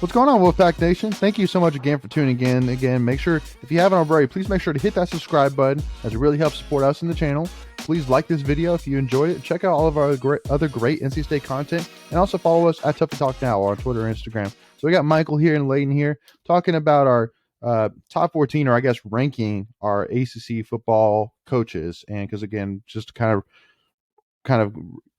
What's going on, Wolfpack Nation? Thank you so much again for tuning in. Again, make sure, if you haven't already, please make sure to hit that subscribe button, as it really helps support us in the channel. Please like this video if you enjoyed it. Check out all of our other great NC State content, and also follow us at Tuffy Talk Now on Twitter and Instagram. So we got Michael here and Layden here talking about our top 14, or I guess ranking our ACC football coaches. And because again, just to kind of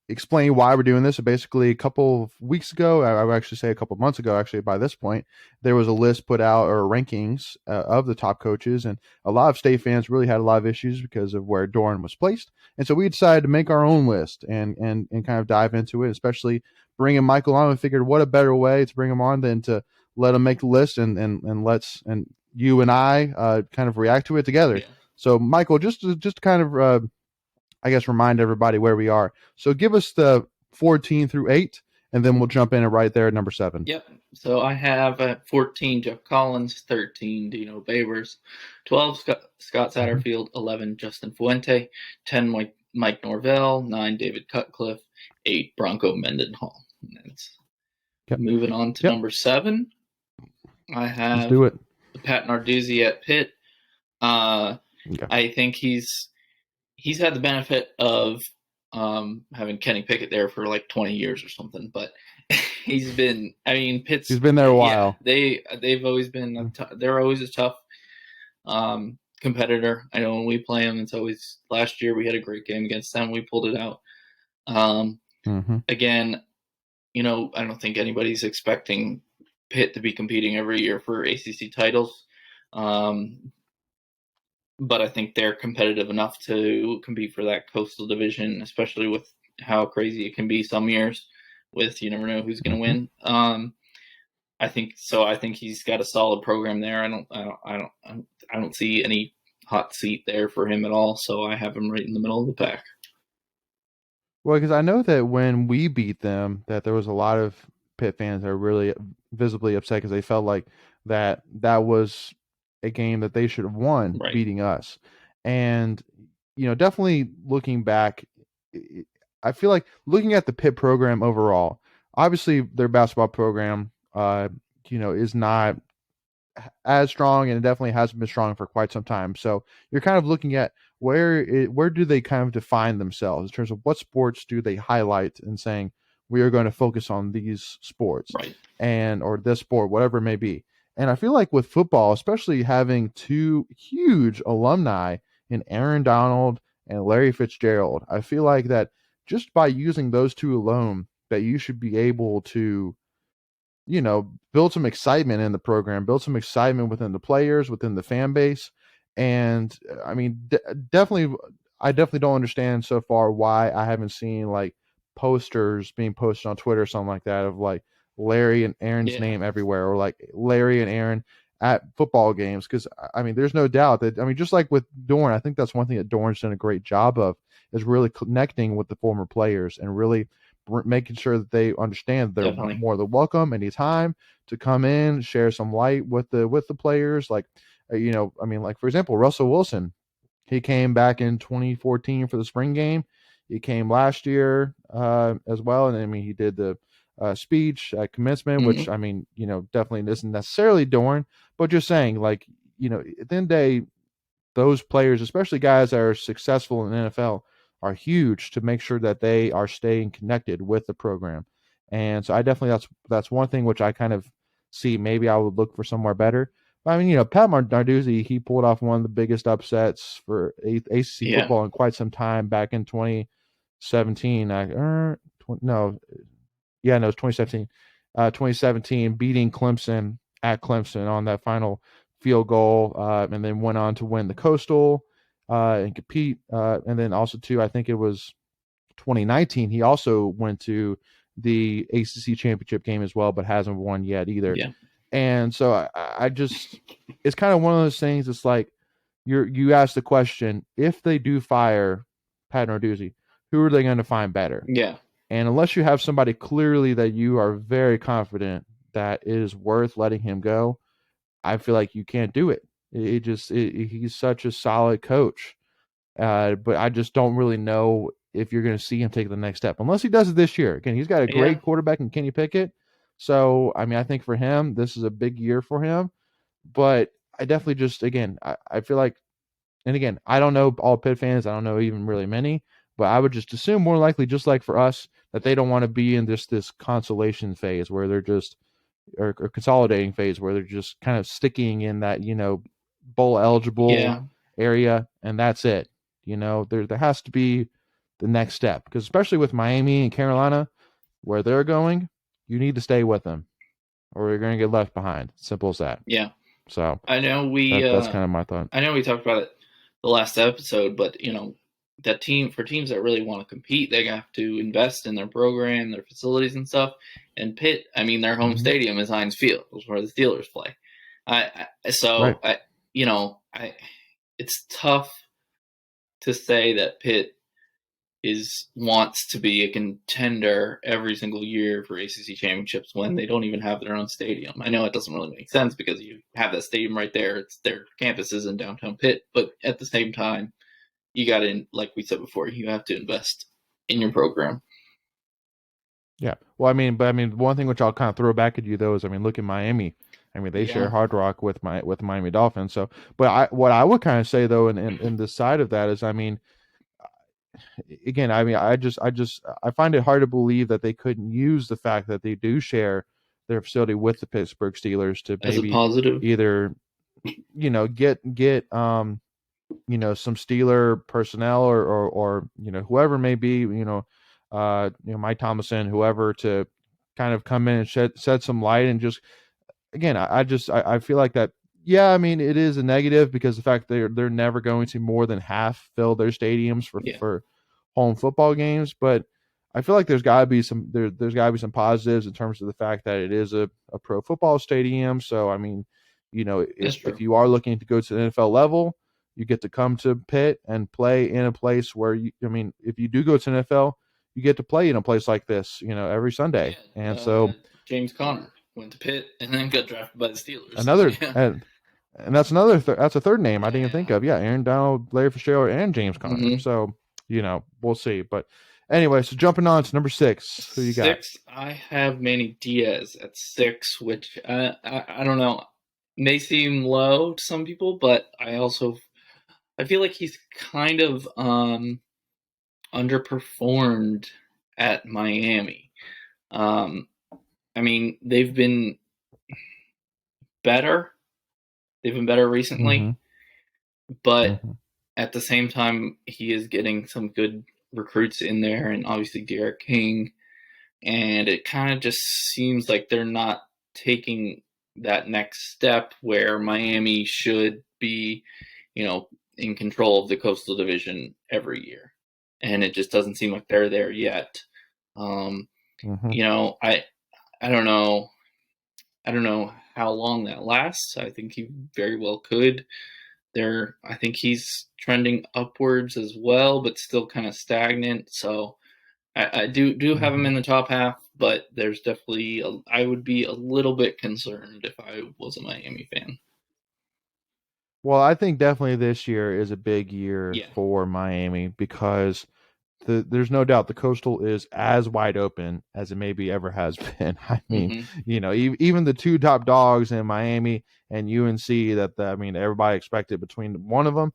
explain why we're doing this. So basically, a couple of weeks ago, I would actually say a couple of months ago, actually by this point, there was a list put out, or rankings of the top coaches, and a lot of state fans really had a lot of issues because of where Doeren was placed. And so we decided to make our own list and kind of dive into it, especially bringing Michael on. And figured what a better way to bring him on than to let him make the list and you and I kind of react to it together. Yeah. So Michael, just kind of I guess remind everybody where we are. So give us the 14 through 8, and then we'll jump in right there at number 7. Yep. So I have at 14 Jeff Collins, 13 Dino Babers, 12 Scott Satterfield, 11 Justin Fuente, 10 Mike Norvell, 9 David Cutcliffe, 8 Bronco Mendenhall. That's moving on to number 7. I have Let's do it. Pat Narduzzi at Pitt. I think he's had the benefit of having Kenny Pickett there for like 20 years or something, but he's been there a while. Yeah, they've always been they're always a tough competitor. I know when we play them, it's always, last year we had a great game against them. We pulled it out. Again, I don't think anybody's expecting Pitt to be competing every year for ACC titles. But I think they're competitive enough to compete for that Coastal Division, especially with how crazy it can be some years. With, you never know who's going to win. I think he's got a solid program there. I don't see any hot seat there for him at all. So I have him right in the middle of the pack. Well, because I know that when we beat them, that there was a lot of Pitt fans that were really visibly upset because they felt like that was a game that they should have won, right, beating us. And, definitely looking back, I feel like looking at the Pitt program overall, obviously their basketball program, is not as strong, and it definitely hasn't been strong for quite some time. So you're kind of looking at where do they kind of define themselves in terms of what sports do they highlight and saying we are going to focus on these sports, right, or this sport, whatever it may be. And I feel like with football, especially having two huge alumni in Aaron Donald and Larry Fitzgerald, I feel like that just by using those two alone, that you should be able to, build some excitement in the program, build some excitement within the players, within the fan base. And I mean, I definitely don't understand so far why I haven't seen like posters being posted on Twitter or something like that of like Larry and Aaron's name everywhere, or like Larry and Aaron at football games. Because I mean, there's no doubt that, just like with Doeren, I think that's one thing that Doeren's done a great job of, is really connecting with the former players and really making sure that they understand they're more than welcome anytime to come in, share some light with the players. Like, like for example, Russell Wilson, he came back in 2014 for the spring game. He came last year as well, and he did the speech at commencement, which definitely isn't necessarily Doeren, but just saying, like, at the end of the day, those players, especially guys that are successful in the NFL, are huge to make sure that they are staying connected with the program. And so I definitely, that's one thing which I kind of see maybe I would look for somewhere better. But Pat Narduzzi, he pulled off one of the biggest upsets for ACC football in quite some time back in 2017. It was 2017. 2017, beating Clemson at Clemson on that final field goal, and then went on to win the Coastal and compete. And then also, too, I think it was 2019, he also went to the ACC championship game as well, but hasn't won yet either. Yeah. And so I just, it's kind of one of those things. It's like you ask the question, if they do fire Pat Narduzzi, who are they going to find better? Yeah. And unless you have somebody clearly that you are very confident that it is worth letting him go, I feel like you can't do it. He's such a solid coach. But I just don't really know if you're going to see him take the next step unless he does it this year. Again, he's got a great quarterback in Kenny Pickett. So, I mean, I think for him, this is a big year for him. But I definitely just, again, I feel like, and again, I don't know all Pitt fans. I don't know even really many, but I would just assume more likely, just like for us, that they don't want to be in this consolation phase where they're just, or consolidating phase where they're just kind of sticking in that, bowl eligible Yeah, area, and that's it. There has to be the next step, because especially with Miami and Carolina, where they're going, you need to stay with them, or you're going to get left behind. Simple as that. yeah. So I know we that's kind of my thought. I know we talked about it the last episode, but that teams that really want to compete, they have to invest in their program, their facilities and stuff. And Pitt, I mean, their home Mm-hmm. stadium is Heinz Field, where the Steelers play. Right. It's tough to say that Pitt wants to be a contender every single year for ACC championships when they don't even have their own stadium. I know it doesn't really make sense because you have that stadium right there. It's their campus is in downtown Pitt, but at the same time, you got to, like we said before, you have to invest in your program. Yeah. Well, one thing which I'll kind of throw back at you though is, look at Miami. They share Yeah, Hard Rock with the Miami Dolphins. So, but what I would kind of say though, in this side of that is, again, I find it hard to believe that they couldn't use the fact that they do share their facility with the Pittsburgh Steelers to as a maybe positive. either, get some Steeler personnel, or whoever may be, Mike Thomason, whoever, to kind of come in and shed some light. And just, again, I feel like that. Yeah, it is a negative because the fact they're never going to more than half fill their stadiums Yeah, for home football games. But I feel like there's got to be there's got to be some positives in terms of the fact that it is a pro football stadium. So, that's if true. you are looking to go to the NFL level, you get to come to Pitt and play in a place where if you do go to NFL, you get to play in a place like this, every Sunday. Yeah, And so James Conner went to Pitt and then got drafted by the Steelers. So another, yeah, and that's that's a third name I didn't even think yeah. of. Yeah, Aaron Donald, Larry Fitzgerald, and James Conner. Mm-hmm. So we'll see. But anyway, so jumping on to number 6, who you got? 6, I have Manny Diaz at 6, which I don't know, may seem low to some people, but I feel like he's kind of underperformed at Miami. Um, they've been better. They've been better Mm-hmm. recently, but Mm-hmm. at the same time, he is getting some good recruits in there, and obviously Derek King. And it kind of just seems like they're not taking that next step where Miami should be, in control of the Coastal Division every year. And it just doesn't seem like they're there yet. Um, Mm-hmm. I don't know. I don't know how long that lasts. I think he very well could. I think he's trending upwards as well, but still kind of stagnant. So I do have him Mm-hmm. in the top half, but there's definitely I would be a little bit concerned if I was a Miami fan. Well, I think definitely this year is a big year Yeah. for Miami because there's no doubt the Coastal is as wide open as it maybe ever has been. Hmm. Even the two top dogs in Miami and UNC everybody expected between one of them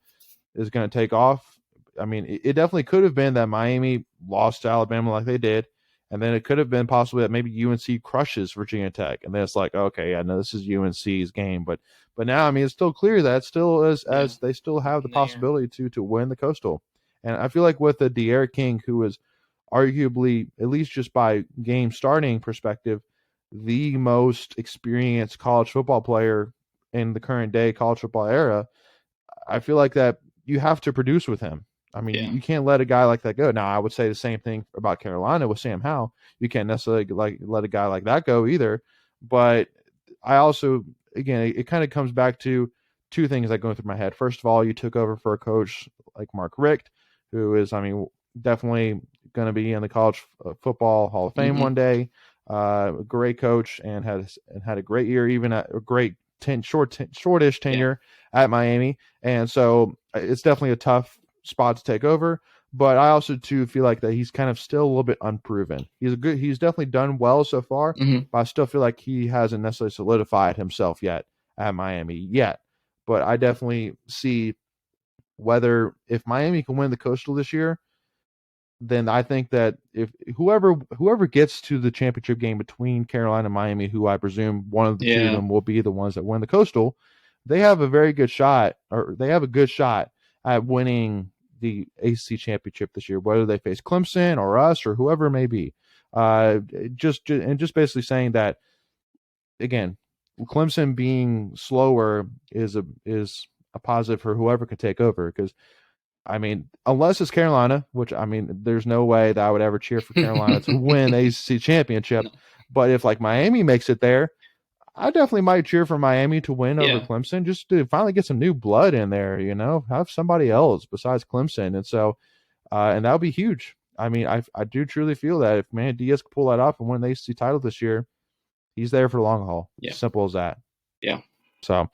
is going to take off. It definitely could have been that Miami lost to Alabama like they did, and then it could have been possibly that maybe UNC crushes Virginia Tech, and then it's like, okay, I know this is UNC's game, but now it's still clear that still is, Yeah. as they still have the There. possibility to win the Coastal, and I feel like with the De'Aaron King, who is arguably, at least just by game starting perspective, the most experienced college football player in the current day college football era. I feel like that you have to produce with him. Yeah. You can't let a guy like that go. Now, I would say the same thing about Carolina with Sam Howell. You can't necessarily let a guy like that go either. But I also, again, it kind of comes back to two things that go through my head. First of all, you took over for a coach like Mark Richt, who is, definitely going to be in the college football Hall of Fame Hmm. one day. A great coach and had a great year, even at a great shortish Yeah. tenure at Miami. And so it's definitely a tough spot to take over. but I also too feel like that he's kind of still a little bit unproven. He's definitely done well so far, Mm-hmm. but I still feel like he hasn't necessarily solidified himself yet at Miami yet. But I definitely see whether if Miami can win the Coastal this year, then I think that if whoever gets to the championship game between Carolina and Miami, who I presume one of the two of Yeah. them will be the ones that win the Coastal, they have a very good shot, or they have a good shot at winning the ACC championship this year, whether they face Clemson or us or whoever it may be. Just basically saying that again, Clemson being slower is a positive for whoever can take over because I mean, unless it's Carolina, which I mean, there's no way that I would ever cheer for Carolina to win the ACC championship. No. But if like Miami makes it there, I definitely might cheer for Miami to win over Yeah. Clemson just to finally get some new blood in there, have somebody else besides Clemson. And so, and that would be huge. I mean, I do truly feel that if Manny Diaz can pull that off and win the ACC title this year, he's there for the long haul. Yeah. Simple as that. Yeah. So,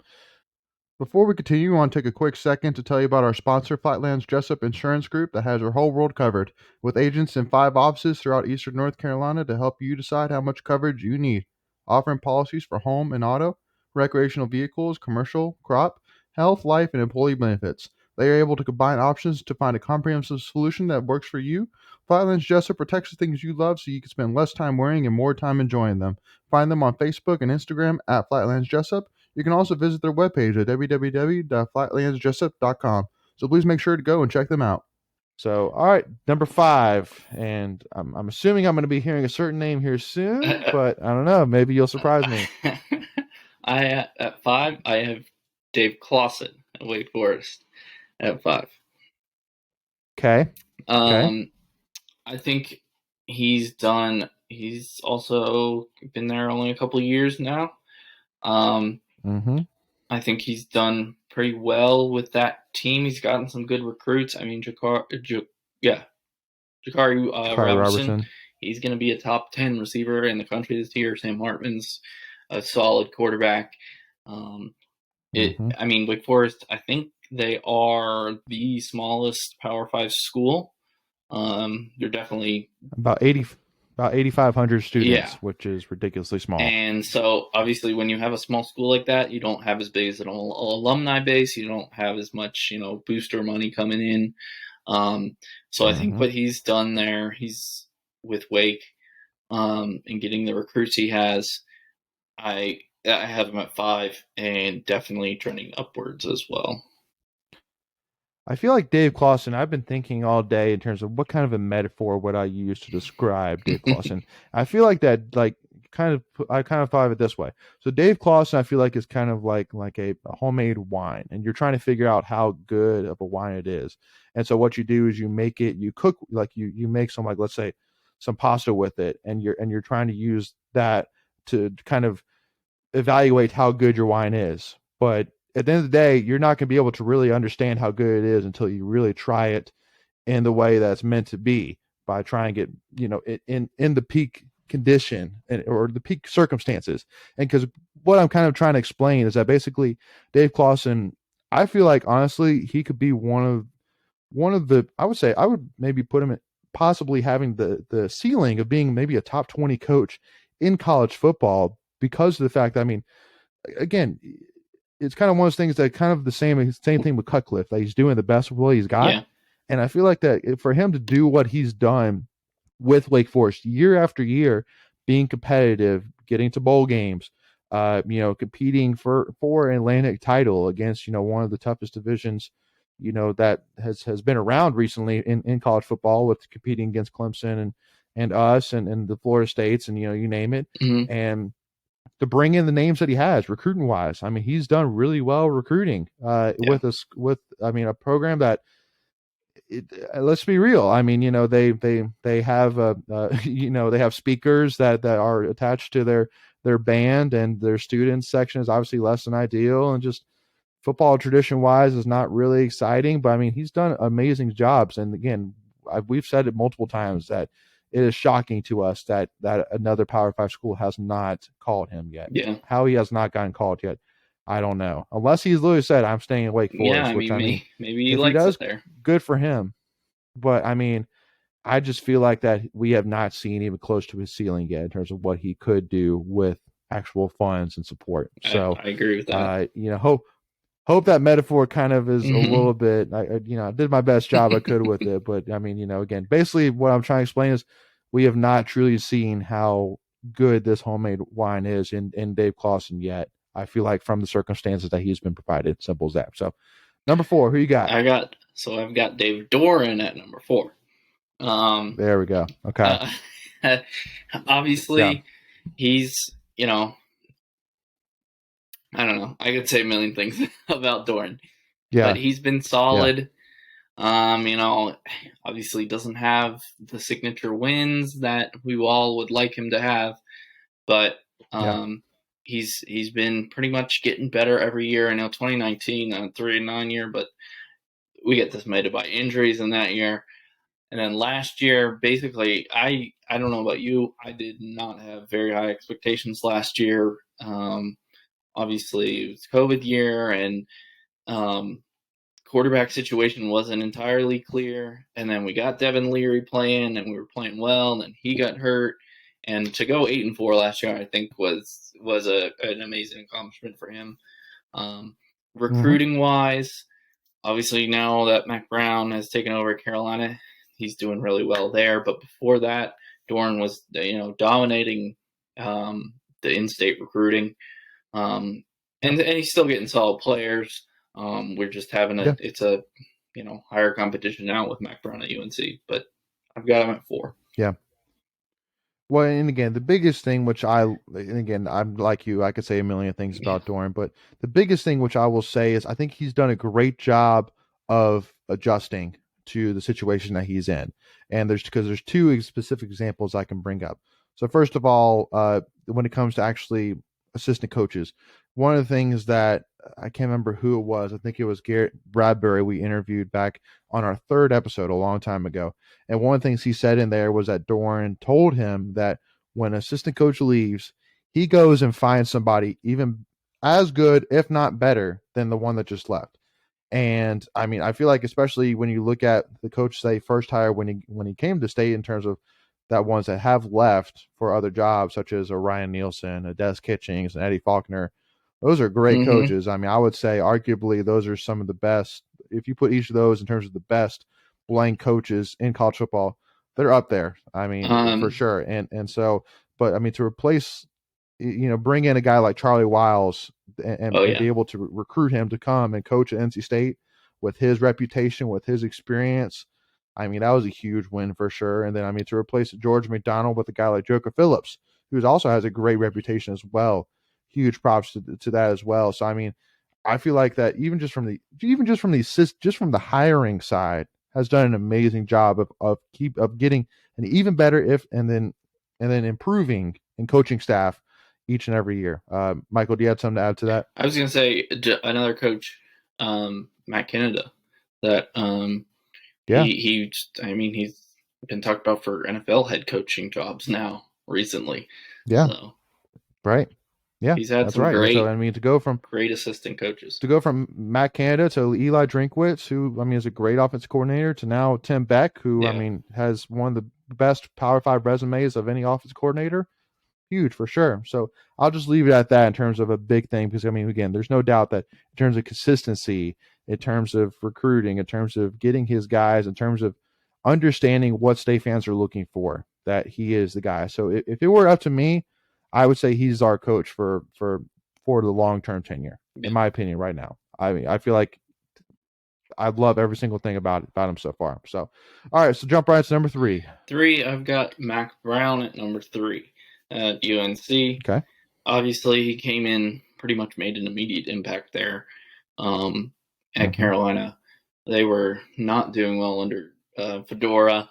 before we continue, I want to take a quick second to tell you about our sponsor, Flatlands Jessup Insurance Group, that has your whole world covered, with agents in 5 offices throughout eastern North Carolina to help you decide how much coverage you need. Offering policies for home and auto, recreational vehicles, commercial, crop, health, life, and employee benefits. They are able to combine options to find a comprehensive solution that works for you. Flatlands Jessup protects the things you love so you can spend less time worrying and more time enjoying them. Find them on Facebook and Instagram at Flatlands Jessup. You can also visit their webpage at www.flatlandsjessup.com. So please make sure to go and check them out. So, all right, number 5, and I'm assuming I'm going to be hearing a certain name here soon, but I don't know. Maybe you'll surprise me. At 5, I have Dave Clawson at Wake Forest at 5. Okay. I think he's also been there only a couple of years now. I think he's done pretty well with that team. He's gotten some good recruits. I mean, Jakari Robertson, he's going to be a top 10 receiver in the country this year. Sam Hartman's a solid quarterback. I mean, Wake Forest, I think they are the smallest Power 5 school. They're definitely about 8,500 students, which is ridiculously small. And so, obviously, when you have a small school like that, you don't have as big as an alumni base. You don't have as much, booster money coming in. So I think what he's done there, he's with Wake, and getting the recruits he has, I have him at 5 and definitely trending upwards as well. I feel like Dave Clawson, I've been thinking all day in terms of what kind of a metaphor would I use to describe Dave Clawson. I feel like that, I kind of thought of it this way. So Dave Clawson, I feel like is kind of like a homemade wine, and you're trying to figure out how good of a wine it is. And so what you do is you cook, you make some, let's say some pasta with it, and you're trying to use that to kind of evaluate how good your wine is. But at the end of the day, you're not going to be able to really understand how good it is until you really try it in the way that's meant to be, by trying to get, in the peak condition or the peak circumstances. And because what I'm kind of trying to explain is that basically Dave Clawson, I feel like honestly, he could be one of the, I would maybe put him at possibly having the ceiling of being maybe a top 20 coach in college football, because of the fact that, I mean, again, it's kind of one of those things that kind of the same thing with Cutcliffe, that he's doing the best with what he's got. Yeah. And I feel like that for him to do what he's done with Wake Forest year after year, being competitive, getting to bowl games, competing for an Atlantic title against, one of the toughest divisions, that has been around recently in college football, with competing against Clemson and us and the Florida States and, you name it. And to bring in the names that he has recruiting wise. I mean, he's done really well recruiting with a program that, let's be real. I mean, they have they have speakers that are attached to their band, and their students section is obviously less than ideal, and just football tradition wise is not really exciting. But I mean, he's done amazing jobs. And again, we've said it multiple times that it is shocking to us that another Power 5 school has not called him yet. Yeah. How he has not gotten called yet, I don't know. Unless he's literally said, I'm staying at Wake Forest. Yeah, maybe he if likes he does, it there. good for him. but I mean, I just feel like that we have not seen even close to his ceiling yet in terms of what he could do with actual funds and support. So, I agree with that. Hope that metaphor kind of is a Hmm. little bit. I did my best job I could with it, but I mean, again, basically what I'm trying to explain is we have not truly seen how good this homemade wine is in Dave Clawson yet. I feel like from the circumstances that he's been provided, simple as that. So, number 4, who you got? I've got Dave Doeren at number 4. Um, There we go. Okay. uh, Yeah. obviously, he's, I don't know. I could say a million things about Doran, but Yeah. he's been Yeah. solid. Obviously doesn't have the signature wins that we all would like him to have, but Yeah. he's been pretty much getting better every year. I know 2019, 3-9 year, but we get decimated by injuries in that year. And then last year, basically, I don't know about you, I did not have very high expectations last year. Obviously, it was COVID year, and um, quarterback situation wasn't entirely clear. And then we got Devin Leary playing, and we were playing well. And then he got hurt, and to go 8-4 last year, I think was an amazing accomplishment for him. Mm-hmm. Recruiting wise, obviously now that Mac Brown has taken over Carolina, he's doing really well there. But before that, Doeren was dominating the in-state recruiting, Yeah. and he's still getting solid players. We're just having Yeah. it's a higher competition now with Mac Brown at UNC, but I've got him at 4. Yeah. Well, and again, the biggest thing, and again, I'm like you, I could say a million things Yeah. about Doran, but the biggest thing, which I will say, is I think he's done a great job of adjusting to the situation that he's in. And there's two specific examples I can bring up. So first of all, when it comes to actually assistant coaches, one of the things that I can't remember who it was. I think it was Garrett Bradbury we interviewed back on our third episode a long time ago. And one of the things he said in there was that Doran told him that when assistant coach leaves, he goes and finds somebody even as good, if not better, than the one that just left. And I mean, I feel like especially when you look at the coach they first hired when he came to state in terms of that ones that have left for other jobs, such as a Ryan Nielsen, a Des Kitchings, and Eddie Faulkner. Those are great Mm-hmm. coaches. I mean, I would say arguably those are some of the best. If you put each of those in terms of the best blank coaches in college football, they're up there. I mean, for Um, sure. And so, but I mean, to replace, bring in a guy like Charlie Wiles oh and yeah. be able to recruit him to come and coach at NC State with his reputation, with his experience. I mean, that was a huge win for sure. And then, I mean, to replace George McDonald with a guy like Joker Phillips, who also has a great reputation as well. Huge props to that as well. So, I mean, I feel like that just from the hiring side has done an amazing job of getting an even better if and then improving in coaching staff each and every year. Michael, do you have something to add to that? I was gonna say another coach, Matt Canada, that Yeah, I mean, he's been talked about for NFL head coaching jobs now recently. yeah, So right. Yeah, he's had that's some right. And so I mean, great assistant coaches. to go from Matt Canada to Eli Drinkwitz, who I mean is a great offensive coordinator, to now Tim Beck, who I Yeah. mean has one of the best Power Five resumes of any offensive coordinator. Huge for sure. So I'll just leave it at that in terms of a big thing because I mean, again, there's no doubt that in terms of consistency, in terms of recruiting, in terms of getting his guys, in terms of understanding what state fans are looking for, that he is the guy. So if it were up to me, I would say he's our coach for the long term tenure, in Yeah. my opinion, right now. I mean, I feel like I love every single thing about him so far. So, all right, so jump right to number 3. 3, I've got Mac Brown at number 3 at UNC. Okay. Obviously, he came in, pretty much made an immediate impact there. At Mm-hmm. Carolina, they were not doing well under Fedora.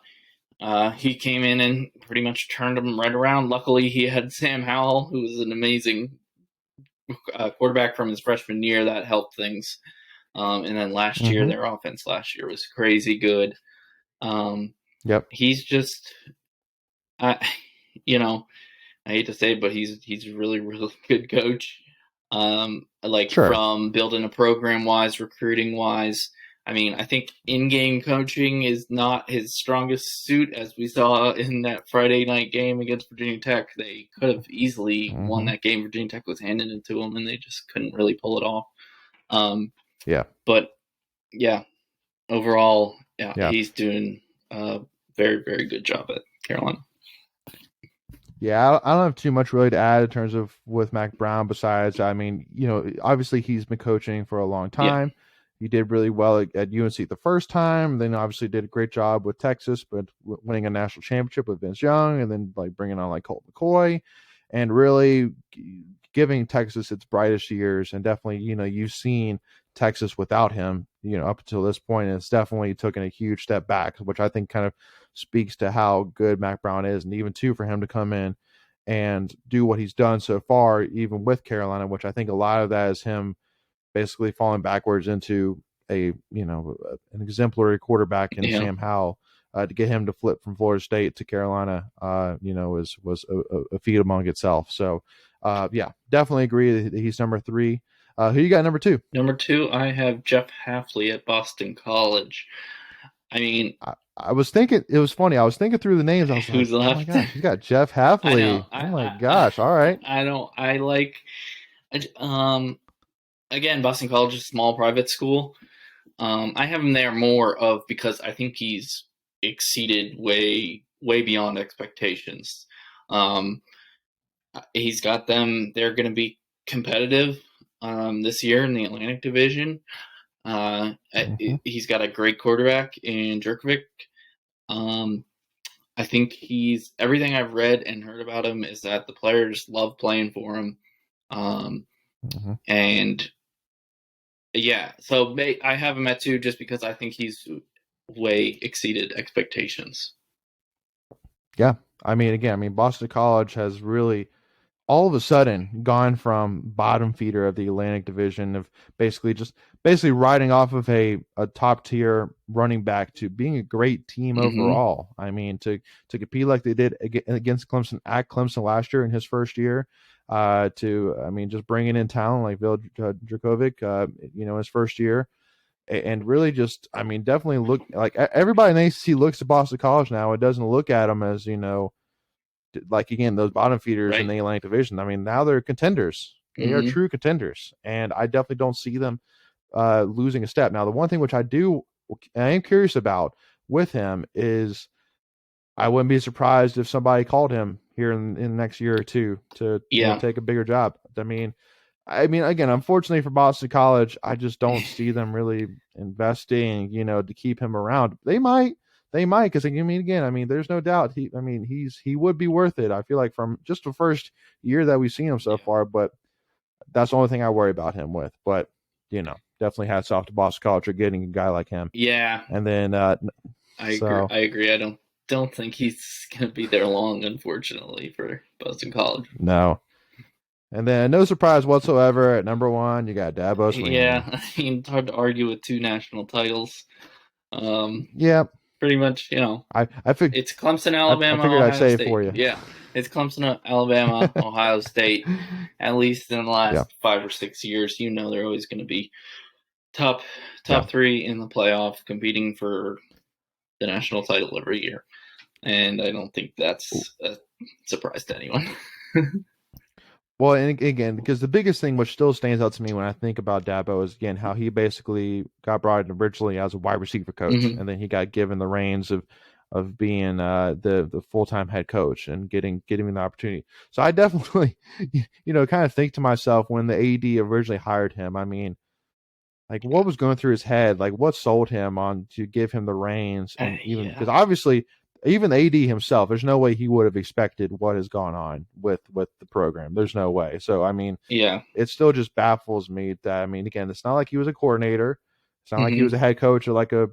He came in and pretty much turned them right around. Luckily, he had Sam Howell, who was an amazing quarterback from his freshman year. That helped things. And then last year, Mm-hmm. their offense last year was crazy good. Um, Yep. he's just, I, you know, I hate to say it, but he's a really really good coach. Like Sure. from building a program wise, recruiting wise. I mean, I think in-game coaching is not his strongest suit, as we saw in that Friday night game against Virginia Tech. They could have easily won Mm-hmm. that game. Virginia Tech was handing it to them, and they just couldn't really pull it off. Yeah. But yeah, overall, yeah, Yeah. he's doing a very, very good job at Carolina. Yeah, I don't have too much really to add in terms of with Mac Brown. Besides, I mean, obviously he's been coaching for a long Yeah. time. He did really well at UNC the first time. Then obviously did a great job with Texas, but winning a national championship with Vince Young, and then like bringing on like Colt McCoy, and really giving Texas its brightest years. And definitely, you've seen Texas without him, up until this point, and it's definitely taken a huge step back, which I think kind of speaks to how good Mac Brown is, and even too for him to come in and do what he's done so far, even with Carolina, which I think a lot of that is him basically falling backwards into an exemplary quarterback in Yeah. Sam Howell. To get him to flip from Florida State to Carolina, was a feat among itself. So, yeah, definitely agree that he's number 3. Who you got number 2? Number 2, I have Jeff Hafley at Boston College. I mean, I was thinking, it was funny. I was thinking through the names. I was like, who's oh left? my gosh, he's got Jeff I know. Hafley. Oh my gosh. All right. I know. I like. Again, Boston College is a small private school. I have him there more of because I think he's exceeded way beyond expectations. He's got them. They're going to be competitive this year in the Atlantic Division. Mm-hmm. He's got a great quarterback in Jerkovic. I think he's everything I've read and heard about him is that the players love playing for him. Mm-hmm. And yeah, so I have him at 2 just because I think he's way exceeded expectations. Yeah. I mean, Boston College has really all of a sudden gone from bottom feeder of the Atlantic Division of basically riding off of a top tier running back to being a great team Mm-hmm. overall. I mean, to compete like they did against Clemson at Clemson last year in his first year, just bringing in talent like Vil Dracovic, his first year. And really just, definitely look like everybody in the ACC looks at Boston College now. It doesn't look at them as, like again, those bottom feeders in Right. the Atlantic Division. I mean, now they're contenders. They are Mm-hmm. true contenders, and I definitely don't see them losing a step. Now, the one thing which I am curious about with him is I wouldn't be surprised if somebody called him here in the next year or two to Yeah. take a bigger job. Again, unfortunately for Boston College, I just don't see them really investing, to keep him around. They might, because again, there's no doubt he would be worth it. I feel like from just the first year that we've seen him so far, but that's the only thing I worry about him with. But definitely hats off to Boston College for getting a guy like him. Yeah. And then, I agree. I don't think he's going to be there long, unfortunately, for Boston College. No. And then, no surprise whatsoever, at number 1, you got Dabo Swinney. Yeah, it's hard to argue with 2 national titles. Yeah. Pretty much, it's Clemson, Alabama, I figured I'd Ohio say State. it for you. Yeah, it's Clemson, Alabama, Ohio State. At least in the last 5 or 6 years, they're always going to be top 3 in the playoff, competing for the national title every year. And I don't think that's a surprise to anyone. Well, and again, because the biggest thing which still stands out to me when I think about Dabo is, again, how he basically got brought in originally as a wide receiver coach, Mm-hmm. and then he got given the reins of being the full-time head coach and getting the opportunity. So I definitely, kind of think to myself when the AD originally hired him, like what was going through his head, like what sold him on to give him the reins, and even because obviously even the AD himself, there's no way he would have expected what has gone on with the program. There's no way. So it still just baffles me that again, it's not like he was a coordinator. It's not like he was a head coach or like a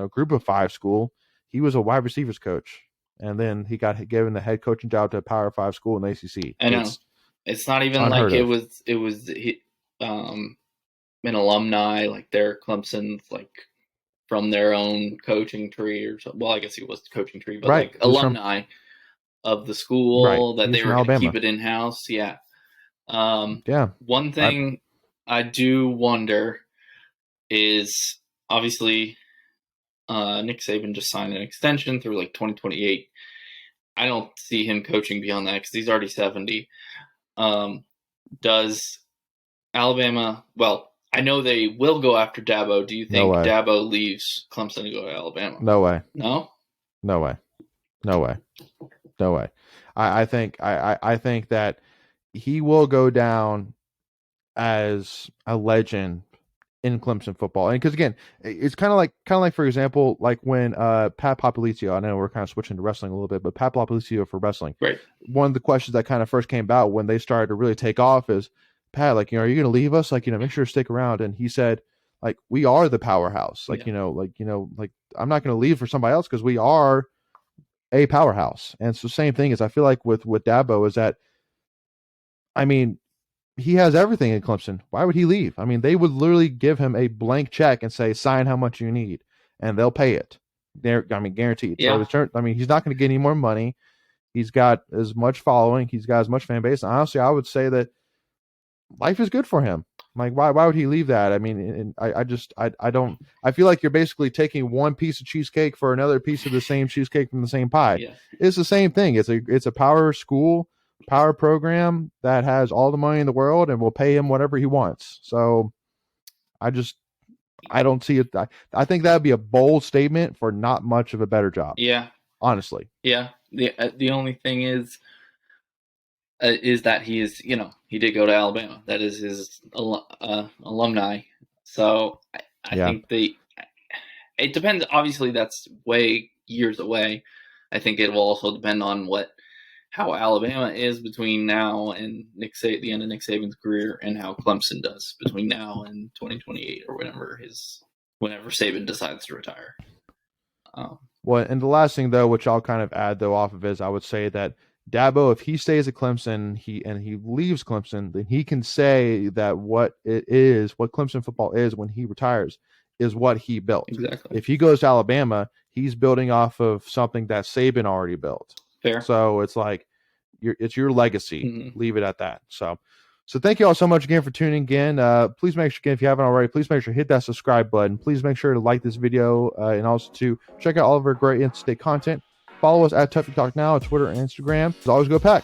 group of 5 school. He was a wide receivers coach, and then he got given the head coaching job to a Power 5 school in the ACC. I know. It's not even like it was an alumni, like they're Clemson's like from their own coaching tree or something. Well, I guess it was the coaching tree, but like alumni of the school that they were going to keep it in house. Yeah. One thing I do wonder, is obviously Nick Saban just signed an extension through like 2028. I don't see him coaching beyond that because he's already 70. Does Alabama? Well, I know they will go after Dabo. Do you think Dabo leaves Clemson to go to Alabama? No way. No. No way. No way. No way. I think that he will go down as a legend in Clemson football. And because again, it's kind of like for example, like when Pat Popolizio, I know we're kind of switching to wrestling a little bit, but Pat Popolizio for wrestling. Right. One of the questions that kind of first came about when they started to really take off is, Pat, like, are you going to leave us? Like, make sure to stick around. And he said, like, we are the powerhouse. Like, like I'm not going to leave for somebody else because we are a powerhouse. And so same thing is I feel like with Dabo is that, I mean, he has everything in Clemson. Why would he leave? I mean, they would literally give him a blank check and say, sign how much you need, and they'll pay it. Guaranteed. Yeah. So he's not going to get any more money. He's got as much following. He's got as much fan base. Honestly, I would say that life is good for him. Like, why would he leave that? I mean, I don't. I feel like you're basically taking one piece of cheesecake for another piece of the same cheesecake from the same pie. Yeah. It's the same thing. It's a power school, power program that has all the money in the world and will pay him whatever he wants. So I don't see it. I think that would be a bold statement for not much of a better job. Yeah. Honestly. Yeah. The only thing is that he is, he did go to Alabama. That is his alumni. So I think it depends. Obviously, that's way years away. I think it will also depend on how Alabama is between now and the end of Nick Saban's career, and how Clemson does between now and 2028 or whenever Saban decides to retire. Well, and the last thing though, which I'll kind of add though off of is, I would say that Dabo, if he stays at Clemson, he leaves Clemson, then he can say that what Clemson football is when he retires, is what he built. Exactly. If he goes to Alabama, he's building off of something that Saban already built. Fair. So it's like it's your legacy. Mm-hmm. Leave it at that. So thank you all so much again for tuning in. Please make sure, again, if you haven't already, please make sure to hit that subscribe button. Please make sure to like this video and also to check out all of our great in-state content. Follow us at Tuffy Talk Now on Twitter and Instagram. As always, go Pack.